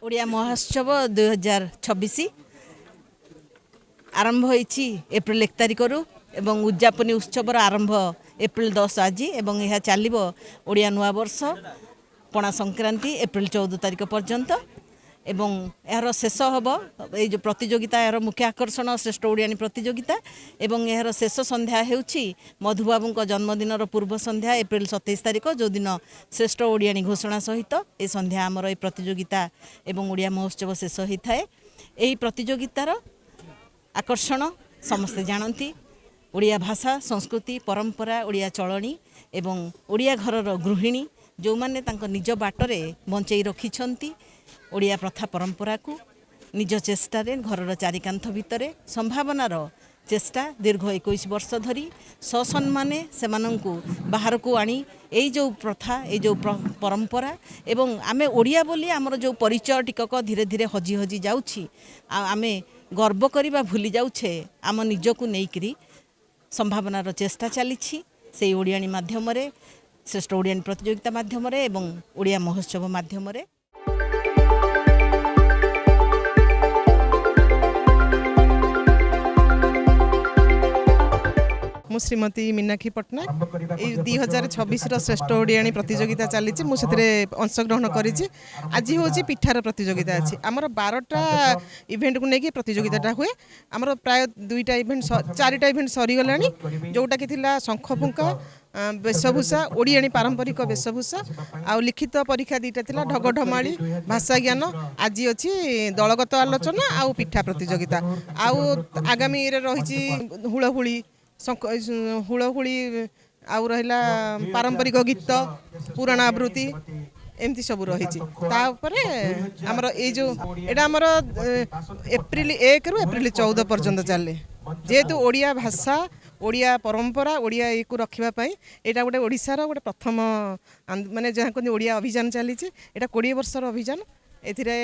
ओडिया महोत्सव 2026 आरंभ होईछि एप्रिल 1 तारिख रु एवं उद्यापनी उत्सव आरंभ एप्रिल 10 आज एवं यह चलिबो ओडिया नुआ वर्ष पणा संक्रांति एप्रिल 14 तारिख पर्यंत एवं यार शेष हम ये जो प्रतियोगिता यार मुख्य आकर्षण श्रेष्ठ ओडियानी प्रतियोगिता एवं यार शेष संध्या हेउछि मधुबाबू जन्मदिन पूर्व संध्या एप्रिल 27 तारिख जो दिन श्रेष्ठ ओडियानी घोषणा सहित ए संध्या आमर ये प्रतियोगिता एवं ओडिया महोत्सव शेष होता है। यही प्रतियोगितार आकर्षण समस्ते जानती ओडिया भाषा संस्कृति परंपरा ओडिया चलनी एवं ओडिया घरर गृहिणी जो माने तांको निज बाटरे बंचई रखिछंती ओडिया प्रथा परंपरा को निज चेष्टा घरर चारिकांथ भितर संभावनार चेष्टा दीर्घ 21 वर्ष धरी ससम्माने सेमानंकु बाहर को आनी एई जो प्रथा ए जो परंपरा एवं आमे ओडिया बोली आमर जो परिचय टिकक धीरे धीरे हजी हजी जाउछि आमे गर्व करिबा भूली जाउछे आम निजको नेइकरी संभावनार चेष्टा चलीछि से ओडियानी माध्यम श्रेष्ठ ओडियानी प्रतियोगिता माध्यम एवं ओडिया महोत्सव माध्यम। मु श्रीमती मीनाक्षी पट्टनायक 2026 श्रेष्ठ ओडियानी प्रतियोगिता चली अंशग्रहण करी आज हूँ पिठार प्रतियोगिता अच्छी आमर 12टा इवेंट को लेकिन प्रतियोगिता हुए आमर प्राय 2टा इवेंट 4टा इवेंट सरीगला जोटा कि शंख फुंका वेशभूषा ओडियानी पारंपरिक वेशभूषा आउ लिखित परीक्षा 2टा थिला ढगढमाली भाषा ज्ञान आज अच्छी दलगत आलोचना आउ पिठा प्रतियोगिता आउ आगामी रही हुलहुली हुलहुली आउ रहिला पारंपरिक गीत पुराण आवृत्ति एमती सब रही आमर ये जो एटा आमर एप्रिल 1 रु एप्रिल 14 पर्यंत चले जेहेतु ओडिया भाषा ओडिया परंपरा ओडिया को रखापी यहाँ गोटे ओडिशार गोटे प्रथम माने जहाँ कहते ओडिया अभियान चली 20 वर्षर अभियान एथिरे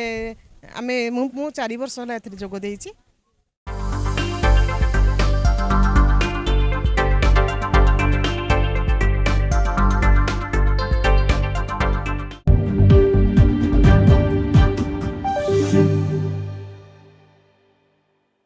आमे मु 4 वर्ष है जोग देइछि।